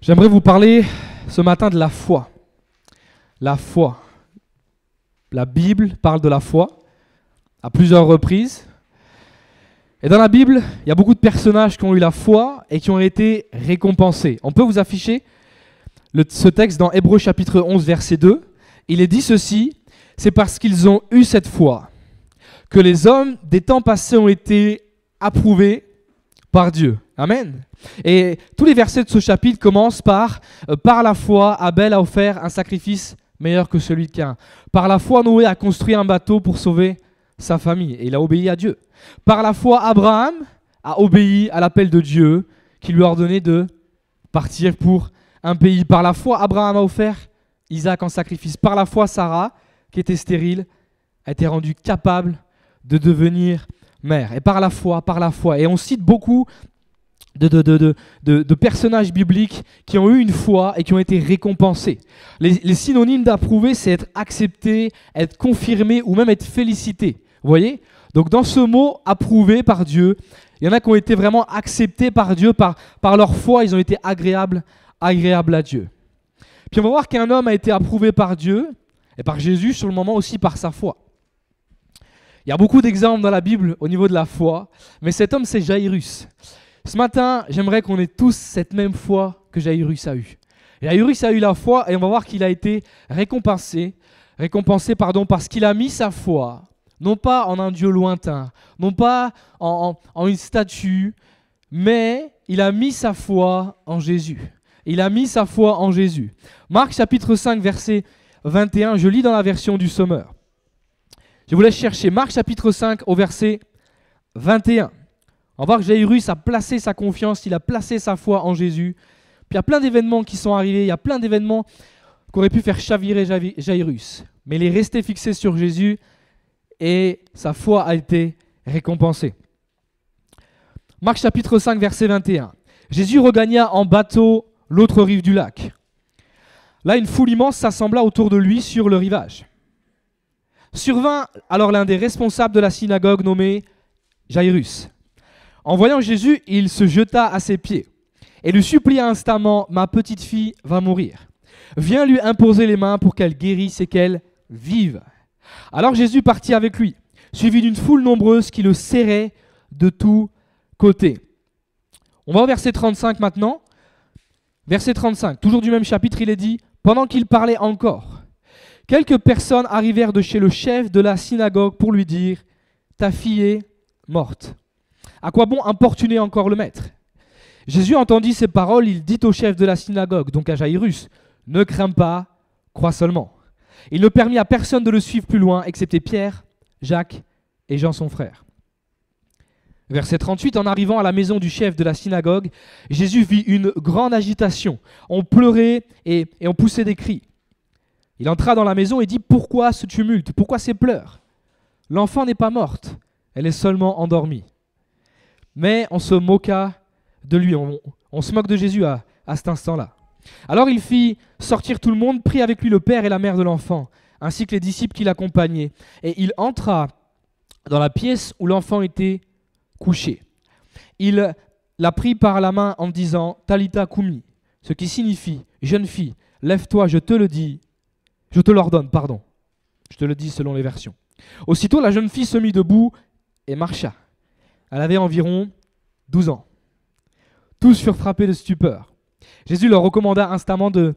J'aimerais vous parler ce matin de la foi. La foi. La Bible parle de la foi à plusieurs reprises. Et dans la Bible, il y a beaucoup de personnages qui ont eu la foi et qui ont été récompensés. On peut vous afficher ce texte dans Hébreux chapitre 11, verset 2. Il est dit ceci: c'est parce qu'ils ont eu cette foi que les hommes des temps passés ont été approuvés par Dieu. Amen. Et tous les versets de ce chapitre commencent par « Par la foi, Abel a offert un sacrifice meilleur que celui de Caïn. Par la foi, Noé a construit un bateau pour sauver sa famille. Et il a obéi à Dieu. Par la foi, Abraham a obéi à l'appel de Dieu qui lui a ordonné de partir pour un pays. Par la foi, Abraham a offert Isaac en sacrifice. Par la foi, Sarah, qui était stérile, a été rendue capable de devenir mère. Et par la foi. Et on cite beaucoup de personnages bibliques qui ont eu une foi et qui ont été récompensés. Les synonymes d'approuver, c'est être accepté, être confirmé ou même être félicité. Vous voyez ? Donc dans ce mot approuvé par Dieu, il y en a qui ont été vraiment acceptés par Dieu, par leur foi, ils ont été agréables à Dieu. Puis on va voir qu'un homme a été approuvé par Dieu et par Jésus sur le moment aussi par sa foi. Il y a beaucoup d'exemples dans la Bible au niveau de la foi, mais cet homme c'est Jairus. Ce matin, j'aimerais qu'on ait tous cette même foi que Jairus a eue. Jairus a eu la foi et on va voir qu'il a été récompensé parce qu'il a mis sa foi, non pas en un Dieu lointain, non pas en une statue, mais il a mis sa foi en Jésus. Il a mis sa foi en Jésus. Marc chapitre 5, verset 21, je lis dans la version du Sommeur. Je vous laisse chercher Marc chapitre 5 au verset 21. On va voir que Jairus a placé sa confiance, il a placé sa foi en Jésus. Puis il y a plein d'événements qui sont arrivés, il y a plein d'événements qui auraient pu faire chavirer Jairus. Mais il est resté fixé sur Jésus et sa foi a été récompensée. Marc chapitre 5, verset 21. Jésus regagna en bateau l'autre rive du lac. Là, une foule immense s'assembla autour de lui sur le rivage. Survint alors l'un des responsables de la synagogue nommé Jairus. En voyant Jésus, il se jeta à ses pieds et lui supplia instamment: ma petite fille va mourir. Viens lui imposer les mains pour qu'elle guérisse et qu'elle vive. Alors Jésus partit avec lui, suivi d'une foule nombreuse qui le serrait de tous côtés. On va au verset 35 maintenant. Verset 35, toujours du même chapitre, il est dit: pendant qu'il parlait encore, quelques personnes arrivèrent de chez le chef de la synagogue pour lui dire: ta fille est morte. À quoi bon importuner encore le maître? Jésus entendit ces paroles, il dit au chef de la synagogue, donc à Jairus: ne crains pas, crois seulement. Il ne permit à personne de le suivre plus loin, excepté Pierre, Jacques et Jean son frère. Verset 38, en arrivant à la maison du chef de la synagogue, Jésus vit une grande agitation. On pleurait et on poussait des cris. Il entra dans la maison et dit: pourquoi ce tumulte? Pourquoi ces pleurs? L'enfant n'est pas morte, elle est seulement endormie. Mais on se moqua de lui, on se moque de Jésus à cet instant-là. Alors il fit sortir tout le monde, prit avec lui le père et la mère de l'enfant, ainsi que les disciples qui l'accompagnaient. Et il entra dans la pièce où l'enfant était couché. Il la prit par la main en disant: Talitha Koumi, ce qui signifie: jeune fille, lève-toi, je te l'ordonne. Je te le dis selon les versions. Aussitôt la jeune fille se mit debout et marcha. Elle avait environ 12 ans. Tous furent frappés de stupeur. Jésus leur recommanda instamment de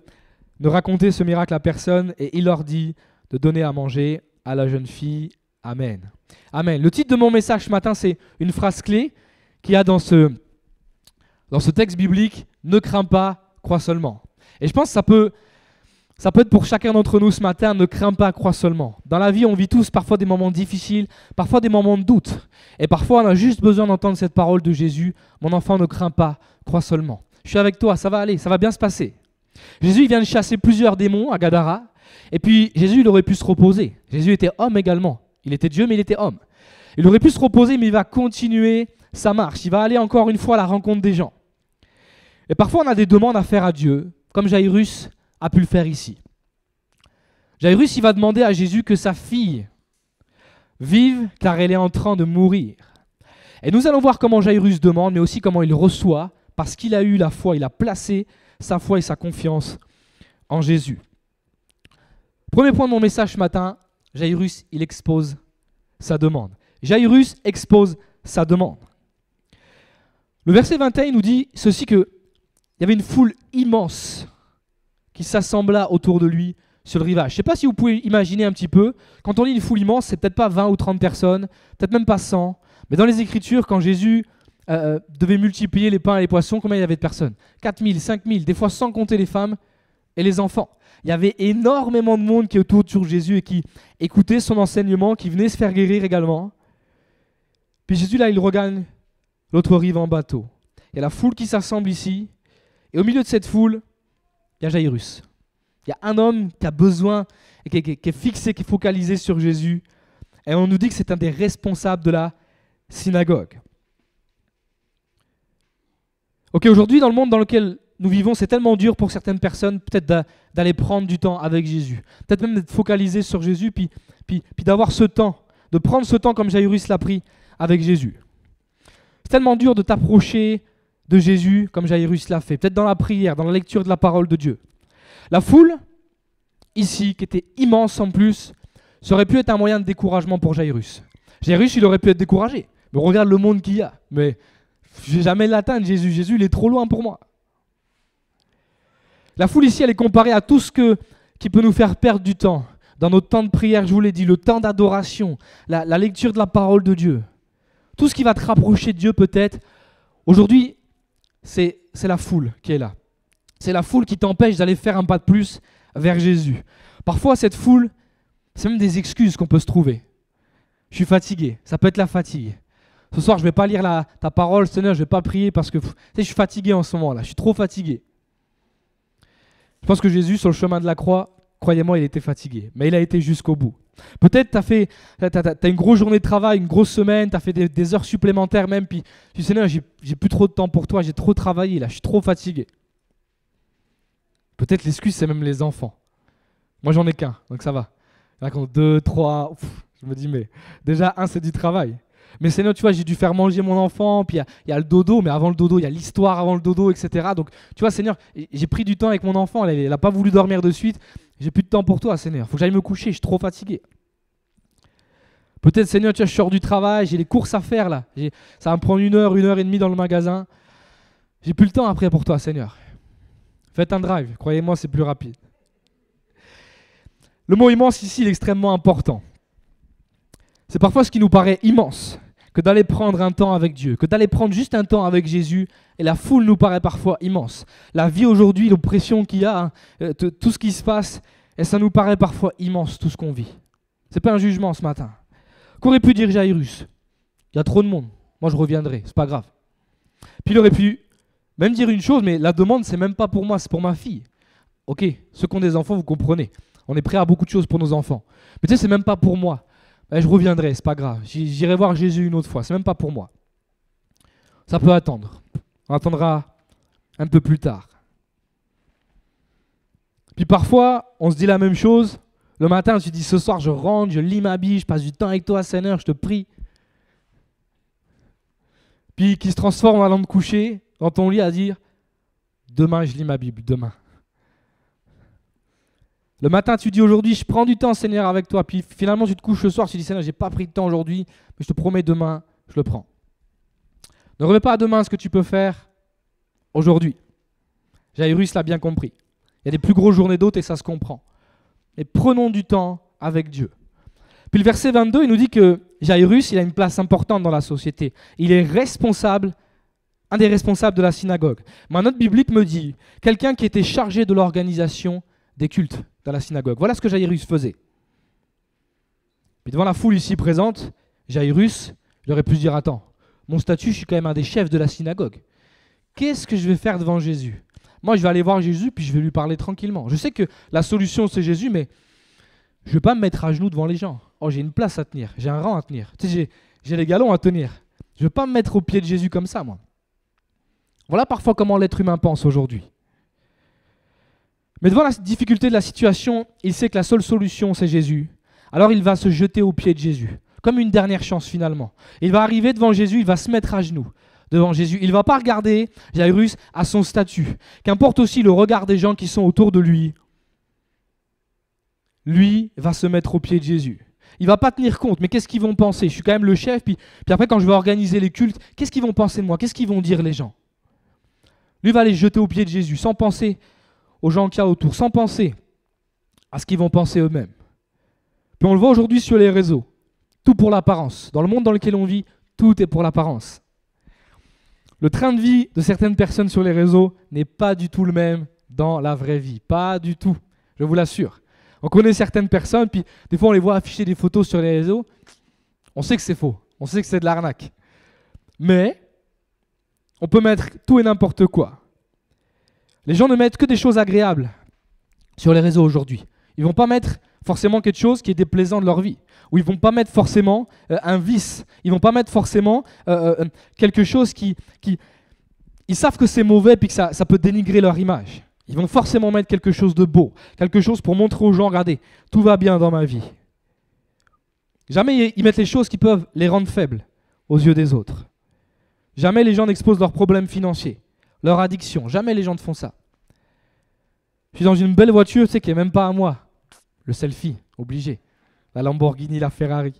ne raconter ce miracle à personne et il leur dit de donner à manger à la jeune fille. Amen. Amen. Le titre de mon message ce matin, c'est une phrase clé qu'il y a dans ce texte biblique: ne crains pas, crois seulement. Et je pense que ça peut être pour chacun d'entre nous ce matin: ne crains pas, crois seulement. Dans la vie, on vit tous parfois des moments difficiles, parfois des moments de doute. Et parfois, on a juste besoin d'entendre cette parole de Jésus: mon enfant, ne crains pas, crois seulement. Je suis avec toi, ça va aller, ça va bien se passer. Jésus, il vient de chasser plusieurs démons à Gadara. Et puis, Jésus, il aurait pu se reposer. Jésus était homme également. Il était Dieu, mais il était homme. Il aurait pu se reposer, mais il va continuer sa marche. Il va aller encore une fois à la rencontre des gens. Et parfois, on a des demandes à faire à Dieu, comme Jairus a pu le faire ici. Jairus, il va demander à Jésus que sa fille vive, car elle est en train de mourir. Et nous allons voir comment Jairus demande, mais aussi comment il reçoit, parce qu'il a eu la foi, il a placé sa foi et sa confiance en Jésus. Premier point de mon message ce matin, Jairus, il expose sa demande. Jairus expose sa demande. Le verset 21 nous dit ceci, qu'il y avait une foule immense qui s'assembla autour de lui sur le rivage. Je ne sais pas si vous pouvez imaginer un petit peu, quand on dit une foule immense, c'est peut-être pas 20 ou 30 personnes, peut-être même pas 100, mais dans les Écritures, quand Jésus devait multiplier les pains et les poissons, combien il y avait de personnes? 4000, 5000, des fois sans compter les femmes et les enfants. Il y avait énormément de monde qui est autour de Jésus et qui écoutait son enseignement, qui venait se faire guérir également. Puis Jésus, là, il regagne l'autre rive en bateau. Il y a la foule qui s'assemble ici, et au milieu de cette foule, il y a Jairus. Il y a un homme qui a besoin, qui est fixé, qui est focalisé sur Jésus, et on nous dit que c'est un des responsables de la synagogue. Ok, aujourd'hui, dans le monde dans lequel nous vivons, c'est tellement dur pour certaines personnes, peut-être d'aller prendre du temps avec Jésus. Peut-être même d'être focalisé sur Jésus, puis d'avoir ce temps, de prendre ce temps comme Jairus l'a pris avec Jésus. C'est tellement dur de t'approcher de Jésus comme Jairus l'a fait, peut-être dans la prière, dans la lecture de la parole de Dieu. La foule, ici, qui était immense en plus, ça aurait pu être un moyen de découragement pour Jairus. Jairus, il aurait pu être découragé. Mais regarde le monde qu'il y a. Mais je ne vais jamais l'atteindre, Jésus. Jésus, il est trop loin pour moi. La foule ici, elle est comparée à tout ce qui peut nous faire perdre du temps. Dans notre temps de prière, je vous l'ai dit, le temps d'adoration, la lecture de la parole de Dieu. Tout ce qui va te rapprocher de Dieu peut-être. Aujourd'hui, c'est la foule qui est là. C'est la foule qui t'empêche d'aller faire un pas de plus vers Jésus. Parfois, cette foule, c'est même des excuses qu'on peut se trouver. Je suis fatigué, ça peut être la fatigue. Ce soir, je ne vais pas lire ta parole, Seigneur, je ne vais pas prier parce que je suis fatigué en ce moment-là, je suis trop fatigué. Je pense que Jésus, sur le chemin de la croix, croyez-moi, il était fatigué, mais il a été jusqu'au bout. Peut-être tu as une grosse journée de travail, une grosse semaine, tu as fait des heures supplémentaires même, puis tu dis, Seigneur, j'ai plus trop de temps pour toi, j'ai trop travaillé là, je suis trop fatigué. Peut-être l'excuse, c'est même les enfants. Moi, j'en ai qu'un, donc ça va. Là, quand 2, 3, je me dis, mais déjà, c'est du travail. Mais Seigneur, tu vois, j'ai dû faire manger mon enfant, puis il y a le dodo, mais avant le dodo, il y a l'histoire avant le dodo, etc. Donc, tu vois, Seigneur, j'ai pris du temps avec mon enfant, elle n'a pas voulu dormir de suite. J'ai plus de temps pour toi, Seigneur. Il faut que j'aille me coucher, je suis trop fatigué. Peut-être, Seigneur, tu vois, je sors du travail, j'ai les courses à faire là. Ça va me prendre 1 heure, 1h30 dans le magasin. J'ai plus le temps après pour toi, Seigneur. Faites un drive, croyez-moi, c'est plus rapide. Le mot immense ici, il est extrêmement important. C'est parfois ce qui nous paraît immense, que d'aller prendre un temps avec Dieu, que d'aller prendre juste un temps avec Jésus, et la foule nous paraît parfois immense. La vie aujourd'hui, l'oppression qu'il y a, tout ce qui se passe, et ça nous paraît parfois immense, tout ce qu'on vit. Ce n'est pas un jugement ce matin. Qu'aurait pu dire Jairus? Il y a trop de monde, moi je reviendrai, c'est pas grave. Puis il aurait pu même dire une chose, mais la demande, c'est même pas pour moi, c'est pour ma fille. Ok, ceux qui ont des enfants, vous comprenez. On est prêt à beaucoup de choses pour nos enfants. Mais tu sais, c'est même pas pour moi. Ben, je reviendrai, c'est pas grave. J'irai voir Jésus une autre fois, c'est même pas pour moi. Ça peut attendre. On attendra un peu plus tard. Puis parfois, on se dit la même chose. Le matin, tu te dis, ce soir, je rentre, je lis ma Bible, je passe du temps avec toi, Seigneur, je te prie. Puis qui se transforme en allant me coucher dans ton lit à dire, demain, je lis ma Bible, demain. Le matin, tu dis aujourd'hui, je prends du temps, Seigneur, avec toi. Puis finalement, tu te couches le soir, tu dis, Seigneur, je n'ai pas pris de temps aujourd'hui, mais je te promets, demain, je le prends. Ne remets pas à demain ce que tu peux faire aujourd'hui. Jairus l'a bien compris. Il y a des plus grosses journées d'autres et ça se comprend. Mais prenons du temps avec Dieu. Puis le verset 22, il nous dit que Jairus, il a une place importante dans la société. Il est responsable, un des responsables de la synagogue. Ma note biblique me dit, quelqu'un qui était chargé de l'organisation des cultes dans la synagogue. Voilà ce que Jairus faisait. Puis devant la foule ici présente, Jairus, il aurait pu se dire, attends, mon statut, je suis quand même un des chefs de la synagogue. Qu'est-ce que je vais faire devant Jésus? Moi, je vais aller voir Jésus, puis je vais lui parler tranquillement. Je sais que la solution, c'est Jésus, mais je ne vais pas me mettre à genoux devant les gens. Oh, j'ai une place à tenir, j'ai un rang à tenir. Tu sais, j'ai les galons à tenir. Je ne vais pas me mettre au pied de Jésus comme ça, moi. Voilà parfois comment l'être humain pense aujourd'hui. Mais devant la difficulté de la situation, il sait que la seule solution, c'est Jésus. Alors il va se jeter aux pieds de Jésus, comme une dernière chance finalement. Il va arriver devant Jésus, il va se mettre à genoux, devant Jésus. Il ne va pas regarder Jairus à son statut. Qu'importe aussi le regard des gens qui sont autour de lui, lui va se mettre aux pieds de Jésus. Il ne va pas tenir compte, mais qu'est-ce qu'ils vont penser? Je suis quand même le chef, puis après quand je vais organiser les cultes, qu'est-ce qu'ils vont penser de moi? Qu'est-ce qu'ils vont dire les gens? Lui va les jeter aux pieds de Jésus, sans penser aux gens qu'il y a autour, sans penser à ce qu'ils vont penser eux-mêmes. Puis on le voit aujourd'hui sur les réseaux, tout pour l'apparence. Dans le monde dans lequel on vit, tout est pour l'apparence. Le train de vie de certaines personnes sur les réseaux n'est pas du tout le même dans la vraie vie, pas du tout, je vous l'assure. On connaît certaines personnes, puis des fois on les voit afficher des photos sur les réseaux, on sait que c'est faux, on sait que c'est de l'arnaque. Mais on peut mettre tout et n'importe quoi. Les gens ne mettent que des choses agréables sur les réseaux aujourd'hui. Ils ne vont pas mettre forcément quelque chose qui est déplaisant de leur vie. Ou ils ne vont pas mettre forcément un vice. Ils ne vont pas mettre forcément quelque chose qui... Ils savent que c'est mauvais et que ça peut dénigrer leur image. Ils vont forcément mettre quelque chose de beau. Quelque chose pour montrer aux gens, regardez, tout va bien dans ma vie. Jamais ils mettent les choses qui peuvent les rendre faibles aux yeux des autres. Jamais les gens n'exposent leurs problèmes financiers, leur addiction. Jamais les gens ne font ça. Je suis dans une belle voiture, tu sais, qui n'est même pas à moi. Le selfie, obligé. La Lamborghini, la Ferrari.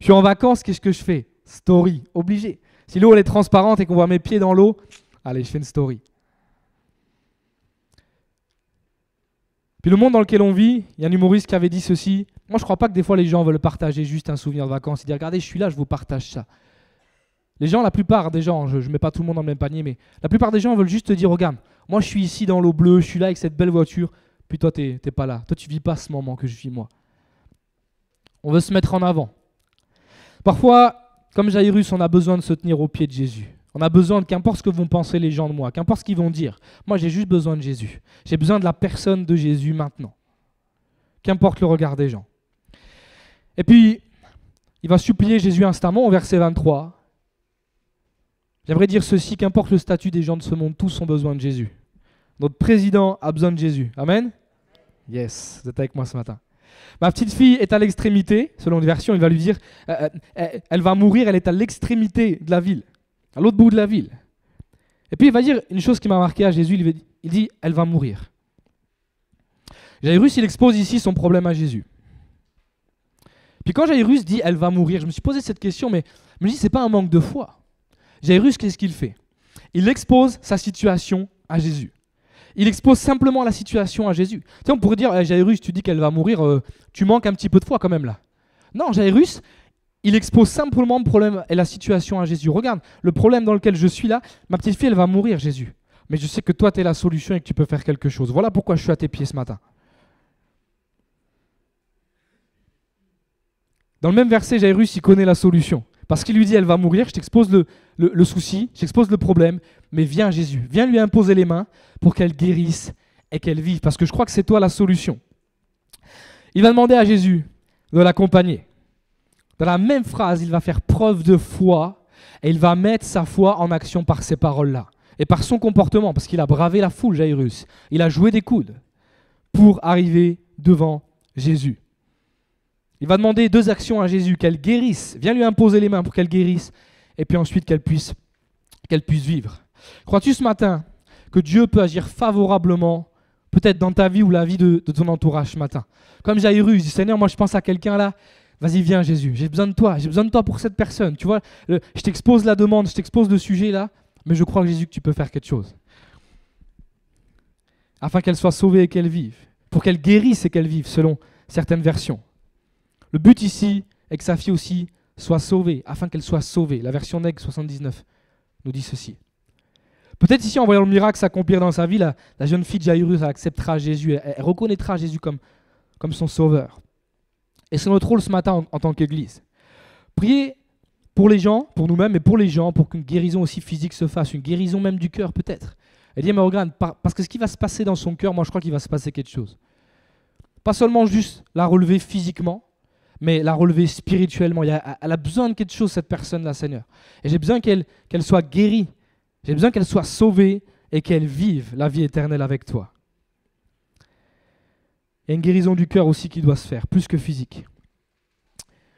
Je suis en vacances, qu'est-ce que je fais? Story, obligé. Si l'eau elle est transparente et qu'on voit mes pieds dans l'eau, allez, je fais une story. Puis le monde dans lequel on vit, il y a un humoriste qui avait dit ceci. Moi, je ne crois pas que des fois les gens veulent partager juste un souvenir de vacances. Ils disent, regardez, je suis là, je vous partage ça. Les gens, la plupart des gens, je ne mets pas tout le monde dans le même panier, mais la plupart des gens veulent juste te dire, regarde, moi je suis ici dans l'eau bleue, je suis là avec cette belle voiture, puis toi, tu n'es pas là. Toi, tu ne vis pas ce moment que je vis moi. On veut se mettre en avant. Parfois, comme Jairus, on a besoin de se tenir au pied de Jésus. On a besoin de, qu'importe ce que vont penser les gens de moi, qu'importe ce qu'ils vont dire. Moi, j'ai juste besoin de Jésus. J'ai besoin de la personne de Jésus maintenant. Qu'importe le regard des gens. Et puis, il va supplier Jésus instamment au verset 23. J'aimerais dire ceci, qu'importe le statut des gens de ce monde, tous ont besoin de Jésus. Notre président a besoin de Jésus. Amen? Yes, vous êtes avec moi ce matin. Ma petite fille est à l'extrémité, selon une version, il va lui dire, elle va mourir, elle est à l'extrémité de la ville, à l'autre bout de la ville. Et puis il va dire une chose qui m'a marqué à Jésus, il dit, elle va mourir. Jairus, il expose ici son problème à Jésus. Puis quand Jairus dit, elle va mourir, je me suis posé cette question, mais je me dis, c'est pas un manque de foi. Jairus, qu'est-ce qu'il fait? Il expose sa situation à Jésus. Il expose simplement la situation à Jésus. Tu sais, on pourrait dire, Jairus, tu dis qu'elle va mourir, tu manques un petit peu de foi quand même là. Non, Jairus, il expose simplement le problème et la situation à Jésus. Regarde, le problème dans lequel je suis là, ma petite fille, elle va mourir, Jésus. Mais je sais que toi, tu es la solution et que tu peux faire quelque chose. Voilà pourquoi je suis à tes pieds ce matin. Dans le même verset, Jairus, il connaît la solution. Parce qu'il lui dit, elle va mourir, je t'expose le souci, je t'expose le problème, mais viens Jésus, viens lui imposer les mains pour qu'elle guérisse et qu'elle vive, parce que je crois que c'est toi la solution. Il va demander à Jésus de l'accompagner. Dans la même phrase, il va faire preuve de foi et il va mettre sa foi en action par ces paroles-là et par son comportement, parce qu'il a bravé la foule, Jairus. Il a joué des coudes pour arriver devant Jésus. Il va demander 2 actions à Jésus, qu'elle guérisse, viens lui imposer les mains pour qu'elle guérisse, et puis ensuite qu'elle puisse vivre. Crois-tu ce matin que Dieu peut agir favorablement, peut-être dans ta vie ou la vie de ton entourage ce matin? Comme Jairus, dit, Seigneur, moi je pense à quelqu'un là, vas-y viens Jésus, j'ai besoin de toi pour cette personne. Tu vois, je t'expose la demande, je t'expose le sujet là, mais je crois que Jésus que tu peux faire quelque chose. Afin qu'elle soit sauvée et qu'elle vive, pour qu'elle guérisse et qu'elle vive, selon certaines versions. Le but ici est que sa fille aussi soit sauvée, afin qu'elle soit sauvée. La version Neg 79 nous dit ceci. Peut-être ici, en voyant le miracle s'accomplir dans sa vie, la jeune fille de Jairus acceptera Jésus, elle reconnaîtra Jésus comme son sauveur. Et c'est notre rôle ce matin en tant qu'Église. Prier pour les gens, pour nous-mêmes, mais pour les gens, pour qu'une guérison aussi physique se fasse, une guérison même du cœur peut-être. Et dire, mais regarde, parce que ce qui va se passer dans son cœur, moi je crois qu'il va se passer quelque chose. Pas seulement juste la relever physiquement, mais la relever spirituellement. Elle a besoin de quelque chose, cette personne-là, Seigneur. Et j'ai besoin qu'elle soit guérie. J'ai besoin qu'elle soit sauvée et qu'elle vive la vie éternelle avec toi. Il y a une guérison du cœur aussi qui doit se faire, plus que physique.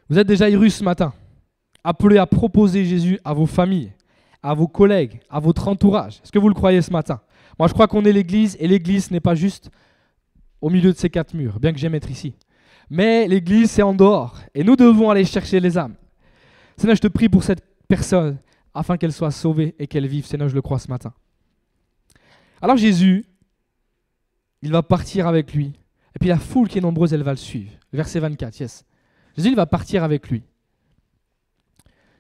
Vous êtes des Jairus ce matin, appelés à proposer Jésus à vos familles, à vos collègues, à votre entourage. Est-ce que vous le croyez ce matin? Moi, je crois qu'on est l'Église, et l'Église n'est pas juste au milieu de ces 4 murs, bien que j'aime être ici. Mais l'Église, c'est en dehors, et nous devons aller chercher les âmes. Seigneur, je te prie pour cette personne, afin qu'elle soit sauvée et qu'elle vive. Seigneur, je le crois ce matin. Alors Jésus, il va partir avec lui, et puis la foule qui est nombreuse, elle va le suivre. Verset 24, yes. Jésus, il va partir avec lui.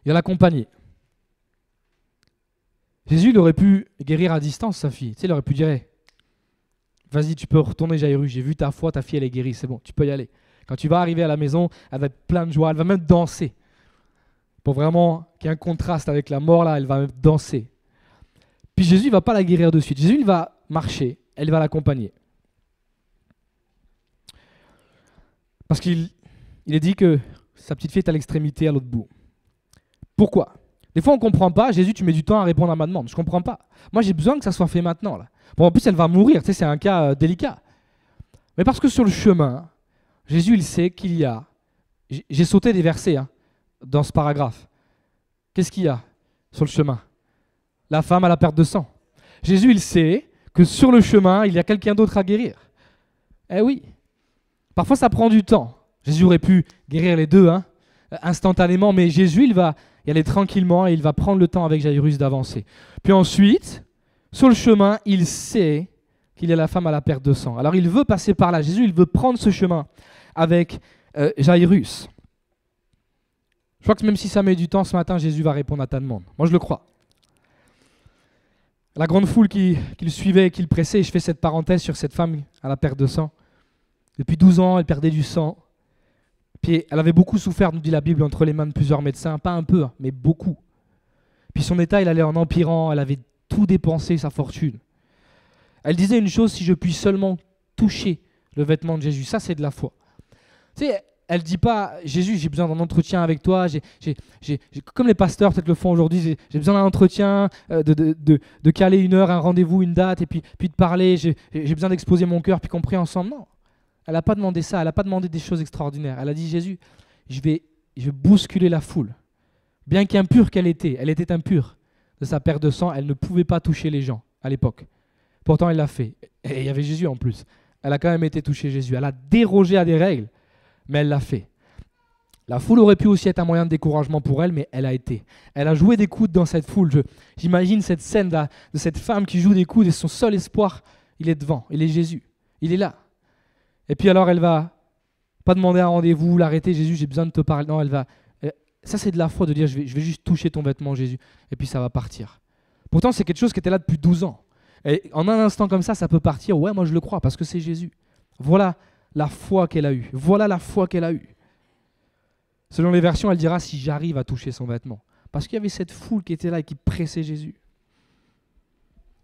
Il va l'accompagner. Jésus, il aurait pu guérir à distance sa fille. Tu sais, il aurait pu dire, hey, vas-y, tu peux retourner Jairus, j'ai vu ta foi, ta fille, elle est guérie, c'est bon, tu peux y aller. Quand tu vas arriver à la maison, elle va être pleine de joie, elle va même danser. Pour vraiment qu'il y ait un contraste avec la mort, là, elle va même danser. Puis Jésus ne va pas la guérir de suite. Jésus, il va marcher, elle va l'accompagner. Parce qu'il est dit que sa petite fille est à l'extrémité, à l'autre bout. Pourquoi? Des fois, on ne comprend pas. Jésus, tu mets du temps à répondre à ma demande. Je ne comprends pas. Moi, j'ai besoin que ça soit fait maintenant. Là. Bon, en plus, elle va mourir. Tu sais, c'est un cas délicat. Mais parce que sur le chemin, Jésus, il sait qu'il y a... J'ai sauté des versets dans ce paragraphe. Qu'est-ce qu'il y a sur le chemin? La femme à la perte de sang. Jésus, il sait que sur le chemin, il y a quelqu'un d'autre à guérir. Eh oui. Parfois, ça prend du temps. Jésus aurait pu guérir les deux instantanément, mais Jésus, il va y aller tranquillement et il va prendre le temps avec Jairus d'avancer. Puis ensuite, sur le chemin, il sait qu'il y a la femme à la perte de sang. Alors, il veut passer par là. Jésus, il veut prendre ce chemin avec Jairus. Je crois que même si ça met du temps, ce matin, Jésus va répondre à ta demande. Moi, je le crois. La grande foule qui le suivait et qui le pressait, et je fais cette parenthèse sur cette femme à la perte de sang. Depuis 12 ans, elle perdait du sang. Puis elle avait beaucoup souffert, nous dit la Bible, entre les mains de plusieurs médecins. Pas un peu, mais beaucoup. Puis son état, il allait en empirant. Elle avait tout dépensé, sa fortune. Elle disait une chose, si je puis seulement toucher le vêtement de Jésus. Ça, c'est de la foi. Tu sais, elle ne dit pas, Jésus, j'ai besoin d'un entretien avec toi. Comme les pasteurs peut-être le font aujourd'hui, j'ai besoin d'un entretien, de caler une heure, un rendez-vous, une date, et puis de parler. J'ai besoin d'exposer mon cœur, puis qu'on prie ensemble. Non. Elle n'a pas demandé ça, elle n'a pas demandé des choses extraordinaires. Elle a dit, Jésus, je vais bousculer la foule. Bien qu'impure qu'elle était impure de sa perte de sang, elle ne pouvait pas toucher les gens à l'époque. Pourtant, elle l'a fait. Et il y avait Jésus en plus. Elle a quand même été touchée Jésus. Elle a dérogé à des règles, mais elle l'a fait. La foule aurait pu aussi être un moyen de découragement pour elle, mais elle a été. Elle a joué des coudes dans cette foule. J'imagine cette scène là, de cette femme qui joue des coudes et son seul espoir, il est devant. Il est Jésus. Il est là. Et puis alors, elle va pas demander un rendez-vous, l'arrêter. Jésus, j'ai besoin de te parler. Non, elle va... Ça, c'est de la foi de dire, je vais juste toucher ton vêtement, Jésus. Et puis ça va partir. Pourtant, c'est quelque chose qui était là depuis 12 ans. Et en un instant comme ça peut partir. Ouais, moi je le crois, parce que c'est Jésus. Voilà la foi qu'elle a eue. Voilà la foi qu'elle a eue. Selon les versions, elle dira, si j'arrive à toucher son vêtement. Parce qu'il y avait cette foule qui était là et qui pressait Jésus.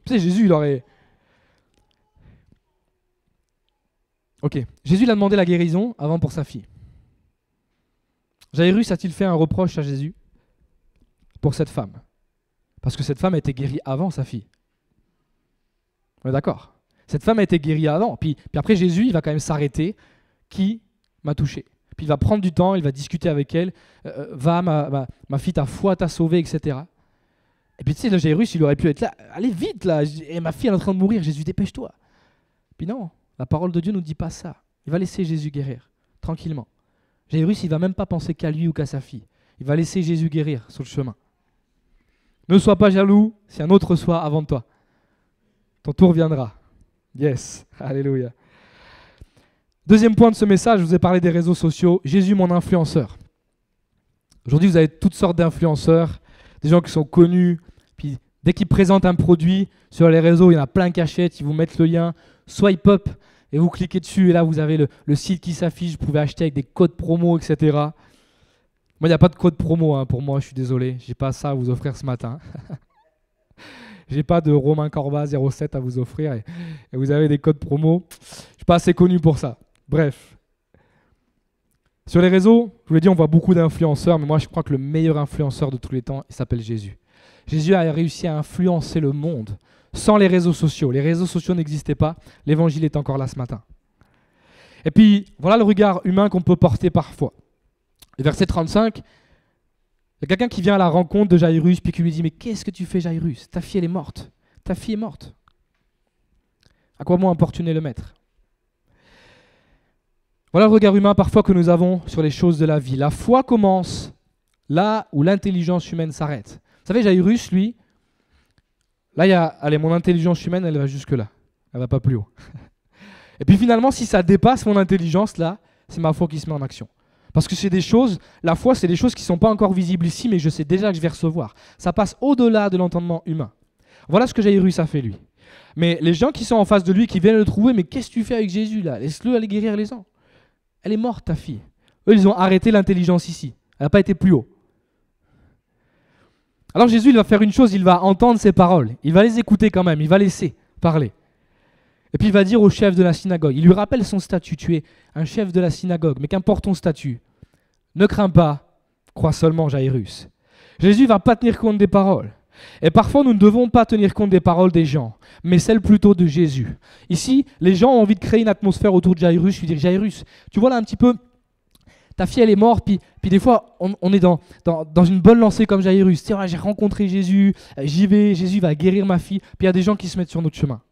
Tu sais, Jésus, il aurait... Ok, Jésus l'a demandé la guérison avant pour sa fille. Jairus a-t-il fait un reproche à Jésus pour cette femme? Parce que cette femme a été guérie avant sa fille. On est d'accord? Cette femme a été guérie avant. Puis après, Jésus, il va quand même s'arrêter. Qui m'a touché? Puis il va prendre du temps, il va discuter avec elle. Va, ma fille, ta foi t'a sauvée, etc. Et puis tu sais, le Jairus, il aurait pu être là. Allez vite là, et ma fille elle est en train de mourir. Jésus, dépêche-toi. Puis non. La parole de Dieu ne nous dit pas ça. Il va laisser Jésus guérir, tranquillement. Jairus, il ne va même pas penser qu'à lui ou qu'à sa fille. Il va laisser Jésus guérir sur le chemin. Ne sois pas jaloux si un autre soit avant toi. Ton tour viendra. Yes, alléluia. Deuxième point de ce message, je vous ai parlé des réseaux sociaux. Jésus, mon influenceur. Aujourd'hui, vous avez toutes sortes d'influenceurs, des gens qui sont connus. Puis dès qu'ils présentent un produit sur les réseaux, il y en a plein qui achètent, ils vous mettent le lien. Swipe up et vous cliquez dessus et là vous avez le site qui s'affiche, vous pouvez acheter avec des codes promo, etc. Moi il n'y a pas de code promo pour moi, je suis désolé, j'ai pas ça à vous offrir ce matin. J'ai pas de Romain Corba 07 à vous offrir et vous avez des codes promo, je suis pas assez connu pour ça. Bref. Sur les réseaux, je vous l'ai dit, on voit beaucoup d'influenceurs, mais moi je crois que le meilleur influenceur de tous les temps, il s'appelle Jésus. Jésus a réussi à influencer le monde. Sans les réseaux sociaux. Les réseaux sociaux n'existaient pas. L'évangile est encore là ce matin. Et puis, voilà le regard humain qu'on peut porter parfois. Le verset 35, Il y a quelqu'un qui vient à la rencontre de Jairus, puis qui lui dit « Mais qu'est-ce que tu fais, Jairus? Ta fille, elle est morte. Ta fille est morte. À quoi bon importuner le maître ?» Voilà le regard humain parfois que nous avons sur les choses de la vie. La foi commence là où l'intelligence humaine s'arrête. Vous savez, Jairus, lui, là, il y a, allez, mon intelligence humaine, elle va jusque-là. Elle ne va pas plus haut. Et puis finalement, si ça dépasse mon intelligence, là, c'est ma foi qui se met en action. Parce que c'est des choses, la foi, c'est des choses qui ne sont pas encore visibles ici, mais je sais déjà que je vais recevoir. Ça passe au-delà de l'entendement humain. Voilà ce que Jairus a fait, lui. Mais les gens qui sont en face de lui, qui viennent le trouver, mais qu'est-ce que tu fais avec Jésus, là? Laisse-le aller guérir les gens. Elle est morte, ta fille. Eux, ils ont arrêté l'intelligence ici. Elle n'a pas été plus haut. Alors Jésus, il va faire une chose, il va entendre ces paroles. Il va les écouter quand même, il va laisser parler. Et puis il va dire au chef de la synagogue, il lui rappelle son statut, tu es un chef de la synagogue, mais qu'importe ton statut, ne crains pas, crois seulement Jairus. Jésus ne va pas tenir compte des paroles. Et parfois nous ne devons pas tenir compte des paroles des gens, mais celles plutôt de Jésus. Ici, les gens ont envie de créer une atmosphère autour de Jairus, lui dire Jairus, tu vois là un petit peu, ta fille elle est morte, puis des fois on est dans une bonne lancée comme Jairus. Tu sais, j'ai rencontré Jésus, j'y vais, Jésus va guérir ma fille, puis il y a des gens qui se mettent sur notre chemin.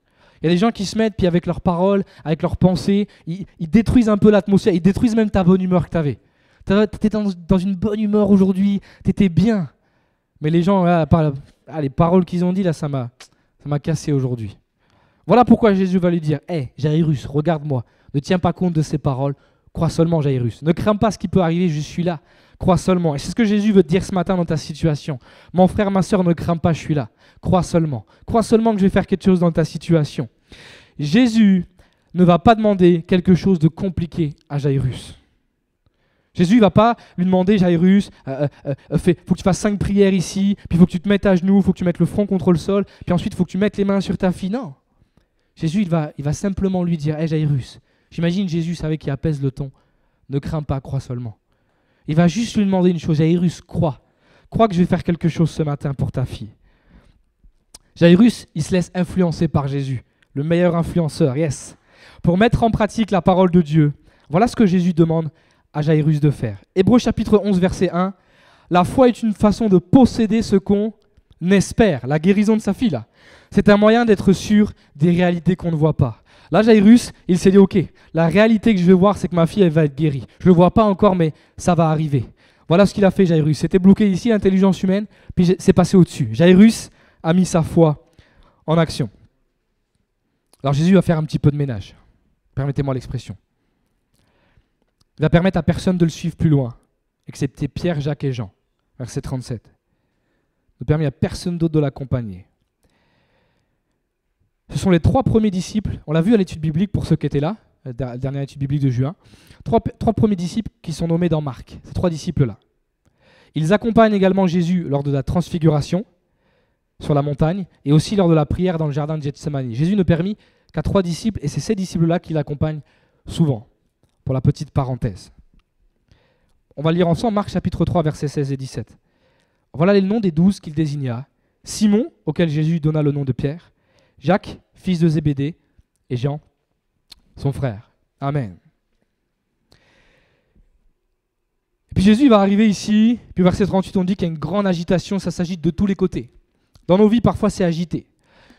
Il y a des gens qui se mettent, puis avec leurs paroles, avec leurs pensées, ils détruisent un peu l'atmosphère, ils détruisent même ta bonne humeur que tu avais. Tu étais dans une bonne humeur aujourd'hui, tu étais bien. Mais les gens, les paroles qu'ils ont dit, là, ça m'a cassé aujourd'hui. Voilà pourquoi Jésus va lui dire, hé, Jairus, regarde-moi, ne tiens pas compte de ces paroles, crois seulement Jairus. Ne crains pas ce qui peut arriver, je suis là, crois seulement. Et c'est ce que Jésus veut te dire ce matin dans ta situation. Mon frère, ma soeur, ne crains pas, je suis là. Crois seulement. Crois seulement que je vais faire quelque chose dans ta situation. Jésus ne va pas demander quelque chose de compliqué à Jairus. Jésus ne va pas lui demander, Jairus, faut que tu fasses 5 prières ici, puis il faut que tu te mettes à genoux, il faut que tu mettes le front contre le sol, puis ensuite il faut que tu mettes les mains sur ta fille. Non. Jésus, il va simplement lui dire, hé Jairus, j'imagine Jésus savait qu'il apaise le ton. Ne crains pas, crois seulement. Il va juste lui demander une chose, Jairus, crois. Crois que je vais faire quelque chose ce matin pour ta fille. Jairus, il se laisse influencer par Jésus, le meilleur influenceur, yes. Pour mettre en pratique la parole de Dieu, voilà ce que Jésus demande à Jairus de faire. Hébreux chapitre 11, verset 1. La foi est une façon de posséder ce qu'on espère, la guérison de sa fille là. C'est un moyen d'être sûr des réalités qu'on ne voit pas. Là, Jairus, il s'est dit, ok, la réalité que je vais voir, c'est que ma fille, elle va être guérie. Je ne le vois pas encore, mais ça va arriver. Voilà ce qu'il a fait, Jairus. C'était bloqué ici, l'intelligence humaine, puis c'est passé au-dessus. Jairus a mis sa foi en action. Alors Jésus va faire un petit peu de ménage. Permettez-moi l'expression. Il va permettre à personne de le suivre plus loin, excepté Pierre, Jacques et Jean. Verset 37. Ne permet à personne d'autre de l'accompagner. Ce sont les 3 premiers disciples, on l'a vu à l'étude biblique pour ceux qui étaient là, la dernière étude biblique de juin, 3 premiers disciples qui sont nommés dans Marc, ces 3 disciples-là. Ils accompagnent également Jésus lors de la transfiguration sur la montagne et aussi lors de la prière dans le jardin de Gethsémani. Jésus ne permit qu'à 3 disciples et c'est ces disciples-là qui l'accompagnent souvent, pour la petite parenthèse. On va lire ensemble Marc chapitre 3, versets 16 et 17. Voilà les noms des 12 qu'il désigna. Simon, auquel Jésus donna le nom de Pierre, Jacques, fils de Zébédée, et Jean, son frère. Amen. Et puis Jésus va arriver ici, puis au verset 38, on dit qu'il y a une grande agitation, ça s'agite de tous les côtés. Dans nos vies, parfois, c'est agité.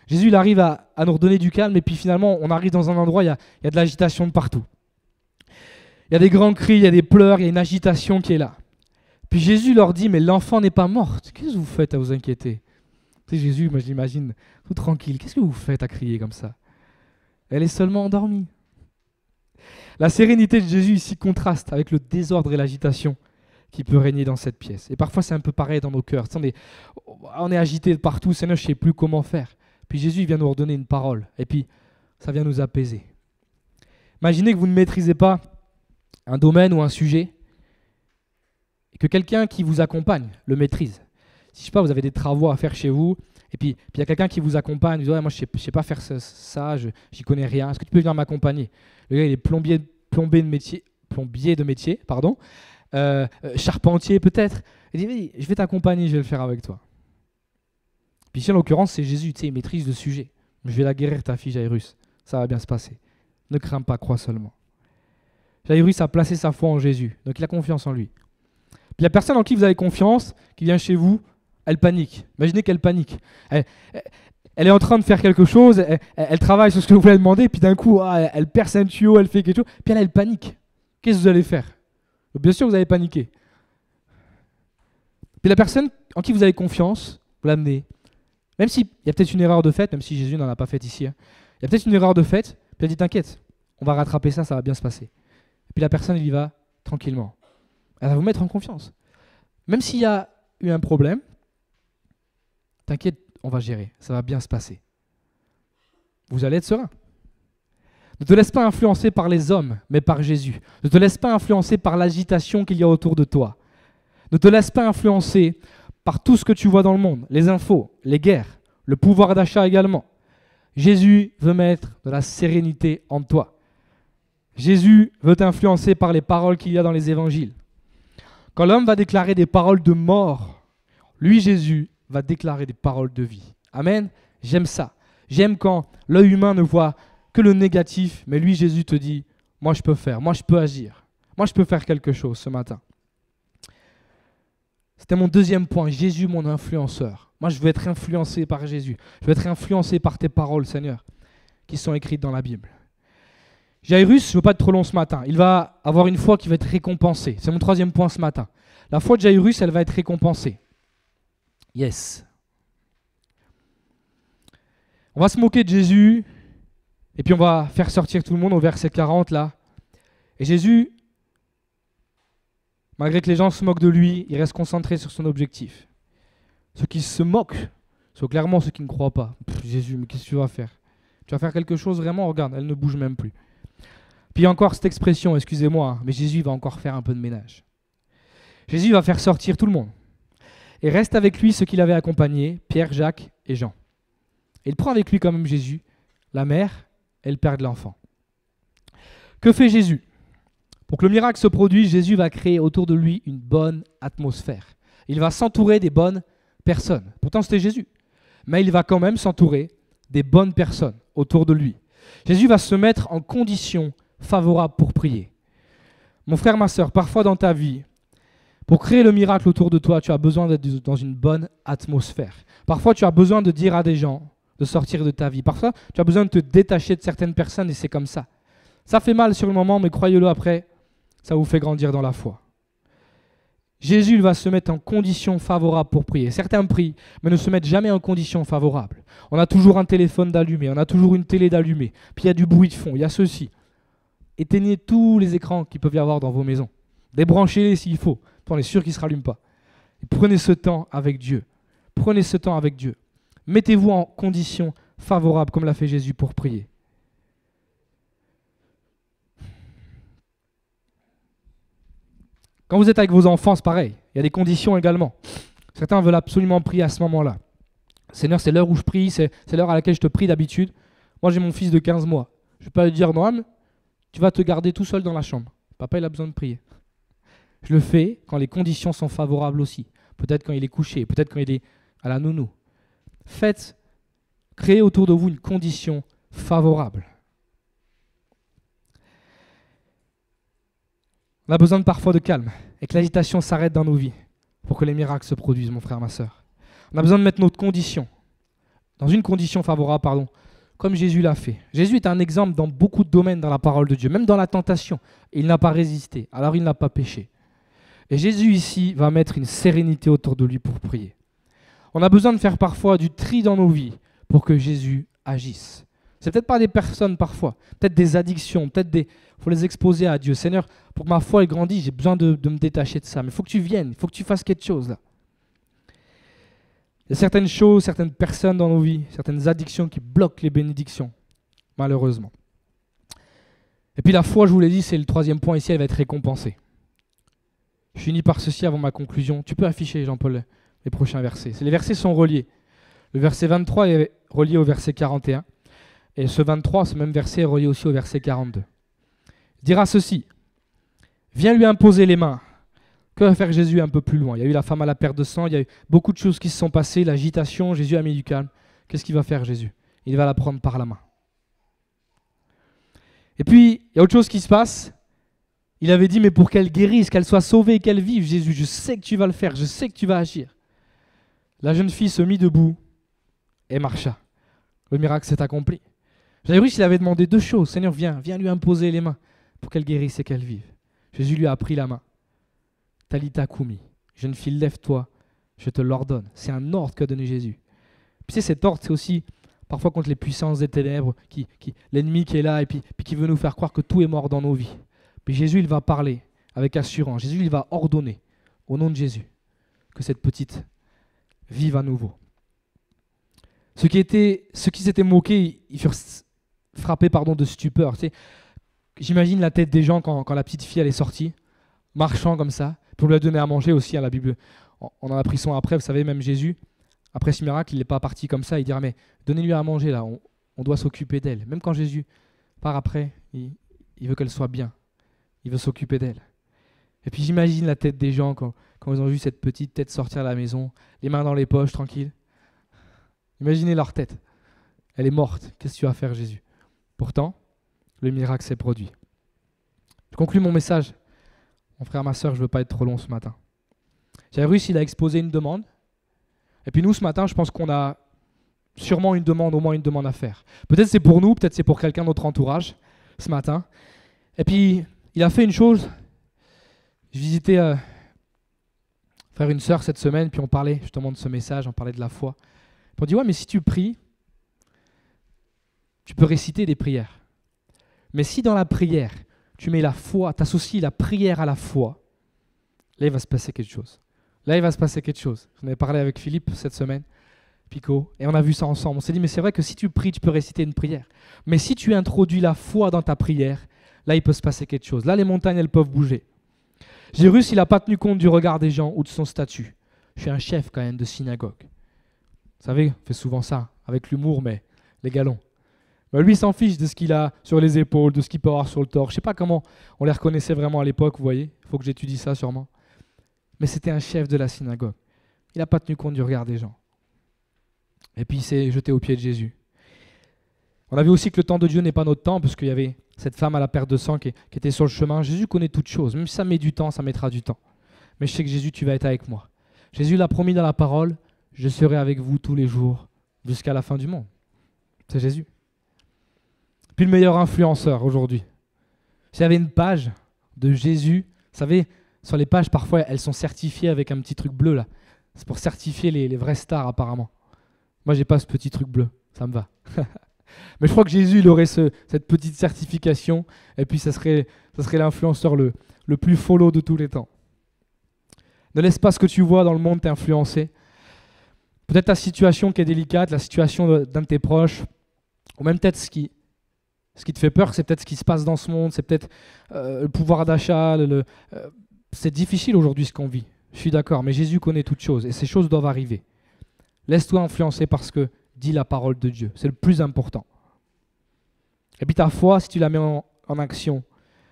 Jésus, il arrive à nous redonner du calme, et puis finalement, on arrive dans un endroit, il y a de l'agitation de partout. Il y a des grands cris, il y a des pleurs, il y a une agitation qui est là. Puis Jésus leur dit, mais l'enfant n'est pas morte. Qu'est-ce que vous faites à vous inquiéter? Tu sais, Jésus, moi je l'imagine tout tranquille. Qu'est-ce que vous faites à crier comme ça? Elle est seulement endormie. La sérénité de Jésus ici contraste avec le désordre et l'agitation qui peut régner dans cette pièce. Et parfois c'est un peu pareil dans nos cœurs. Tu sais, on est agité de partout, Seigneur, je ne sais plus comment faire. Puis Jésus vient nous redonner une parole. Et puis ça vient nous apaiser. Imaginez que vous ne maîtrisez pas un domaine ou un sujet et que quelqu'un qui vous accompagne le maîtrise. Si je sais pas, vous avez des travaux à faire chez vous, et puis il y a quelqu'un qui vous accompagne, vous dites, ouais, moi je sais pas faire ça, j'y connais rien, est-ce que tu peux venir m'accompagner? Le gars il est plombier de métier, charpentier peut-être. Il dit, je vais t'accompagner, je vais le faire avec toi. Puis ici en l'occurrence c'est Jésus, tu sais, il maîtrise le sujet. Je vais la guérir ta fille Jairus, ça va bien se passer. Ne crains pas, crois seulement. Jairus a placé sa foi en Jésus, donc il a confiance en lui. Puis la personne en qui vous avez confiance, qui vient chez vous, elle panique. Imaginez qu'elle panique. Elle est en train de faire quelque chose, elle travaille sur ce que vous lui avez demandé, puis d'un coup, elle perce un tuyau, elle fait quelque chose, puis elle panique. Qu'est-ce que vous allez faire? Bien sûr, vous allez paniquer. Puis la personne en qui vous avez confiance, vous l'amenez. Même s'il y a peut-être une erreur de fait, même si Jésus n'en a pas fait ici, hein. Il y a peut-être une erreur de fait, puis elle dit t'inquiète, on va rattraper ça, ça va bien se passer. Et puis la personne, elle y va tranquillement. Elle va vous mettre en confiance. Même s'il y a eu un problème, t'inquiète, on va gérer, ça va bien se passer. Vous allez être serein. Ne te laisse pas influencer par les hommes, mais par Jésus. Ne te laisse pas influencer par l'agitation qu'il y a autour de toi. Ne te laisse pas influencer par tout ce que tu vois dans le monde, les infos, les guerres, le pouvoir d'achat également. Jésus veut mettre de la sérénité en toi. Jésus veut t'influencer par les paroles qu'il y a dans les évangiles. Quand l'homme va déclarer des paroles de mort, lui, Jésus, va déclarer des paroles de vie. Amen. J'aime ça. J'aime quand l'œil humain ne voit que le négatif, mais lui, Jésus, te dit, moi je peux faire, moi je peux agir, moi je peux faire quelque chose ce matin. C'était mon deuxième point, Jésus mon influenceur. Moi je veux être influencé par Jésus, je veux être influencé par tes paroles, Seigneur, qui sont écrites dans la Bible. Jairus, je ne veux pas être trop long ce matin, il va avoir une foi qui va être récompensée. C'est mon troisième point ce matin. La foi de Jairus, elle va être récompensée. Yes. On va se moquer de Jésus, et puis on va faire sortir tout le monde au verset 40 là. Et Jésus, malgré que les gens se moquent de lui, il reste concentré sur son objectif. Ceux qui se moquent sont clairement ceux qui ne croient pas. Jésus, mais qu'est-ce que tu vas faire? Tu vas faire quelque chose vraiment? Regarde, elle ne bouge même plus. Puis il y a encore cette expression, excusez-moi, mais Jésus va encore faire un peu de ménage. Jésus va faire sortir tout le monde. Et reste avec lui ceux qui l'avaient accompagné, Pierre, Jacques et Jean. Et il prend avec lui quand même Jésus, la mère et le père de l'enfant. Que fait Jésus? Pour que le miracle se produise, Jésus va créer autour de lui une bonne atmosphère. Il va s'entourer des bonnes personnes. Pourtant, c'était Jésus. Mais il va quand même s'entourer des bonnes personnes autour de lui. Jésus va se mettre en condition favorable pour prier. Mon frère, ma sœur, parfois dans ta vie, pour créer le miracle autour de toi, tu as besoin d'être dans une bonne atmosphère. Parfois, tu as besoin de dire à des gens de sortir de ta vie. Parfois, tu as besoin de te détacher de certaines personnes et c'est comme ça. Ça fait mal sur le moment, mais croyez-le après, ça vous fait grandir dans la foi. Jésus il va se mettre en condition favorable pour prier. Certains prient, mais ne se mettent jamais en condition favorable. On a toujours un téléphone d'allumé, on a toujours une télé d'allumé, puis il y a du bruit de fond, il y a ceci. Éteignez tous les écrans qu'il peut y avoir dans vos maisons. Débranchez-les s'il faut, on est sûr qu'ils ne se rallument pas. Et prenez ce temps avec Dieu. Prenez ce temps avec Dieu. Mettez-vous en condition favorable comme l'a fait Jésus pour prier. Quand vous êtes avec vos enfants, c'est pareil. Il y a des conditions également. Certains veulent absolument prier à ce moment-là. Seigneur, c'est l'heure où je prie, c'est l'heure à laquelle je te prie d'habitude. Moi, j'ai mon fils de 15 mois. Je ne vais pas lui dire, non, tu vas te garder tout seul dans la chambre. Papa, il a besoin de prier. Je le fais quand les conditions sont favorables aussi. Peut-être quand il est couché, peut-être quand il est à la nounou. Créez autour de vous une condition favorable. On a besoin parfois de calme et que l'agitation s'arrête dans nos vies pour que les miracles se produisent, mon frère, ma sœur. On a besoin de mettre notre condition, dans une condition favorable, comme Jésus l'a fait. Jésus est un exemple dans beaucoup de domaines dans la parole de Dieu, même dans la tentation. Il n'a pas résisté, alors il n'a pas péché. Et Jésus ici va mettre une sérénité autour de lui pour prier. On a besoin de faire parfois du tri dans nos vies pour que Jésus agisse. C'est peut-être pas des personnes parfois, peut-être des addictions, il faut les exposer à Dieu. Seigneur, pour que ma foi ait grandi, j'ai besoin de me détacher de ça. Mais il faut que tu viennes, il faut que tu fasses quelque chose là. Il y a certaines choses, certaines personnes dans nos vies, certaines addictions qui bloquent les bénédictions, malheureusement. Et puis la foi, je vous l'ai dit, c'est le troisième point ici, elle va être récompensée. Je finis par ceci avant ma conclusion. Tu peux afficher, Jean-Paul, les prochains versets. Les versets sont reliés. Le verset 23 est relié au verset 41. Et ce 23, ce même verset est relié aussi au verset 42. Il dira ceci. Viens lui imposer les mains. Que va faire Jésus un peu plus loin? Il y a eu la femme à la perte de sang, il y a eu beaucoup de choses qui se sont passées, l'agitation, Jésus a mis du calme. Qu'est-ce qu'il va faire Jésus? Il va la prendre par la main. Et puis, il y a autre chose qui se passe. Il avait dit, mais pour qu'elle guérisse, qu'elle soit sauvée, qu'elle vive, Jésus, je sais que tu vas le faire, je sais que tu vas agir. La jeune fille se mit debout et marcha. Le miracle s'est accompli. Jairus, il avait demandé 2 choses. Seigneur, viens lui imposer les mains pour qu'elle guérisse et qu'elle vive. Jésus lui a pris la main. Talita Koumi, jeune fille, lève-toi, je te l'ordonne. C'est un ordre qu'a donné Jésus. Puis c'est cet ordre, c'est aussi parfois contre les puissances des ténèbres, l'ennemi qui est là et puis qui veut nous faire croire que tout est mort dans nos vies. Puis Jésus, il va parler avec assurance. Jésus, il va ordonner, au nom de Jésus, que cette petite vive à nouveau. Ceux qui s'étaient moqués, ils furent frappés de stupeur. Tu sais, j'imagine la tête des gens quand la petite fille elle est sortie, marchant comme ça. Puis on lui a donné à manger aussi à la Bible. On en a pris soin après. Vous savez, même Jésus, après ce miracle, il n'est pas parti comme ça. Il dira, mais donnez-lui à manger là. On doit s'occuper d'elle. Même quand Jésus part après, il veut qu'elle soit bien. Il veut s'occuper d'elle. Et puis j'imagine la tête des gens quand ils ont vu cette petite tête sortir à la maison, les mains dans les poches, tranquille. Imaginez leur tête. Elle est morte. Qu'est-ce que tu vas faire, Jésus? Pourtant, le miracle s'est produit. Je conclue mon message. Mon frère, ma soeur, je ne veux pas être trop long ce matin. Jairus, il a exposé une demande. Et puis nous, ce matin, je pense qu'on a sûrement une demande, au moins une demande à faire. Peut-être c'est pour nous, peut-être c'est pour quelqu'un de notre entourage ce matin. Et puis, il a fait une chose. Je visitais frère une sœur cette semaine, puis on parlait justement de ce message, on parlait de la foi. Puis on dit, ouais, mais si tu pries, tu peux réciter des prières. Mais si dans la prière, tu mets la foi, tu associes la prière à la foi, là, il va se passer quelque chose. Là, il va se passer quelque chose. J'en ai parlé avec Philippe cette semaine, Pico, et on a vu ça ensemble. On s'est dit, mais c'est vrai que si tu pries, tu peux réciter une prière. Mais si tu introduis la foi dans ta prière, là, il peut se passer quelque chose. Là, les montagnes, elles peuvent bouger. Jairus, il n'a pas tenu compte du regard des gens ou de son statut. Je suis un chef quand même de synagogue. Vous savez, on fait souvent ça, avec l'humour, mais les galons. Ben lui, il s'en fiche de ce qu'il a sur les épaules, de ce qu'il peut avoir sur le torse. Je ne sais pas comment on les reconnaissait vraiment à l'époque, vous voyez. Il faut que j'étudie ça sûrement. Mais c'était un chef de la synagogue. Il n'a pas tenu compte du regard des gens. Et puis il s'est jeté aux pieds de Jésus. On a vu aussi que le temps de Dieu n'est pas notre temps, parce qu'il y avait cette femme à la perte de sang qui était sur le chemin. Jésus connaît toutes choses. Même si ça met du temps, ça mettra du temps. Mais je sais que Jésus, tu vas être avec moi. Jésus l'a promis dans la parole, je serai avec vous tous les jours jusqu'à la fin du monde. C'est Jésus. Puis le meilleur influenceur aujourd'hui. S'il y avait une page de Jésus, vous savez, sur les pages, parfois, elles sont certifiées avec un petit truc bleu là. C'est pour certifier les vrais stars apparemment. Moi, j'ai pas ce petit truc bleu, ça me va. Mais je crois que Jésus, il aurait cette petite certification, et puis ça serait l'influenceur le plus follow de tous les temps. Ne laisse pas ce que tu vois dans le monde t'influencer. Peut-être ta situation qui est délicate, la situation d'un de tes proches, ou même peut-être ce qui te fait peur, c'est peut-être ce qui se passe dans ce monde, c'est peut-être le pouvoir d'achat, c'est difficile aujourd'hui ce qu'on vit. Je suis d'accord, mais Jésus connaît toutes choses, et ces choses doivent arriver. Laisse-toi influencer par ce que dit la parole de Dieu. C'est le plus important. Et puis ta foi, si tu la mets en action,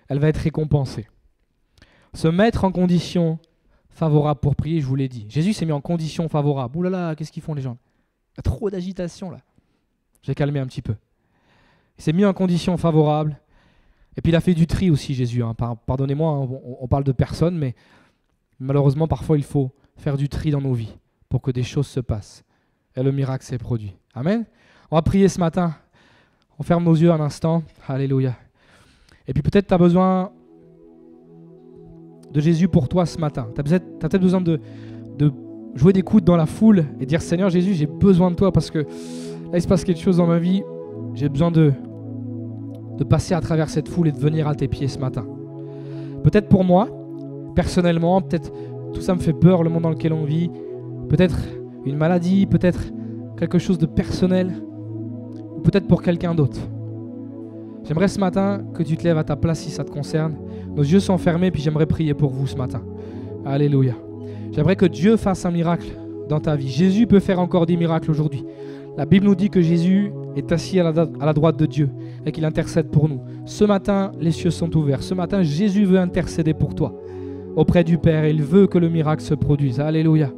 elle va être récompensée. Se mettre en condition favorable pour prier, je vous l'ai dit. Jésus s'est mis en condition favorable. Ouh là là, qu'est-ce qu'ils font les gens? Il y a trop d'agitation là. J'ai calmé un petit peu. Il s'est mis en condition favorable. Et puis il a fait du tri aussi, Jésus. Pardonnez-moi, on parle de personnes, mais malheureusement, parfois, il faut faire du tri dans nos vies pour que des choses se passent. Et le miracle s'est produit. Amen. On va prier ce matin. On ferme nos yeux un instant. Alléluia. Et puis peut-être tu as besoin de Jésus pour toi ce matin. Tu as peut-être besoin de jouer des coudes dans la foule et dire, Seigneur Jésus, j'ai besoin de toi parce que là, il se passe quelque chose dans ma vie. J'ai besoin de passer à travers cette foule et de venir à tes pieds ce matin. Peut-être pour moi, personnellement, peut-être tout ça me fait peur, le monde dans lequel on vit. Peut-être une maladie, peut-être quelque chose de personnel, ou peut-être pour quelqu'un d'autre. J'aimerais ce matin que tu te lèves à ta place si ça te concerne. Nos yeux sont fermés, puis j'aimerais prier pour vous ce matin. Alléluia. J'aimerais que Dieu fasse un miracle dans ta vie. Jésus peut faire encore des miracles aujourd'hui. La Bible nous dit que Jésus est assis à la droite de Dieu et qu'il intercède pour nous. Ce matin, les cieux sont ouverts. Ce matin, Jésus veut intercéder pour toi auprès du Père et il veut que le miracle se produise. Alléluia.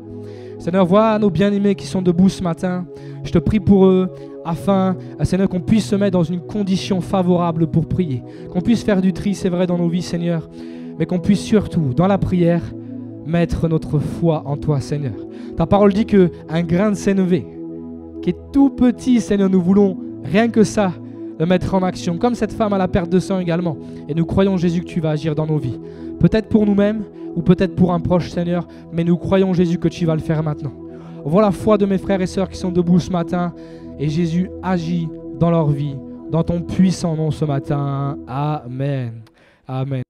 Seigneur, vois nos bien-aimés qui sont debout ce matin. Je te prie pour eux afin, Seigneur, qu'on puisse se mettre dans une condition favorable pour prier. Qu'on puisse faire du tri, c'est vrai, dans nos vies, Seigneur. mais qu'on puisse surtout, dans la prière, mettre notre foi en toi, Seigneur. Ta parole dit qu'un grain de sénévé, qui est tout petit, Seigneur, nous voulons rien que ça, le mettre en action, comme cette femme à la perte de sang également. Et nous croyons, Jésus, que tu vas agir dans nos vies. Peut-être pour nous-mêmes, ou peut-être pour un proche, Seigneur, mais nous croyons, Jésus, que tu vas le faire maintenant. Vois la foi de mes frères et sœurs qui sont debout ce matin, et Jésus agit dans leur vie, dans ton puissant nom ce matin. Amen. Amen.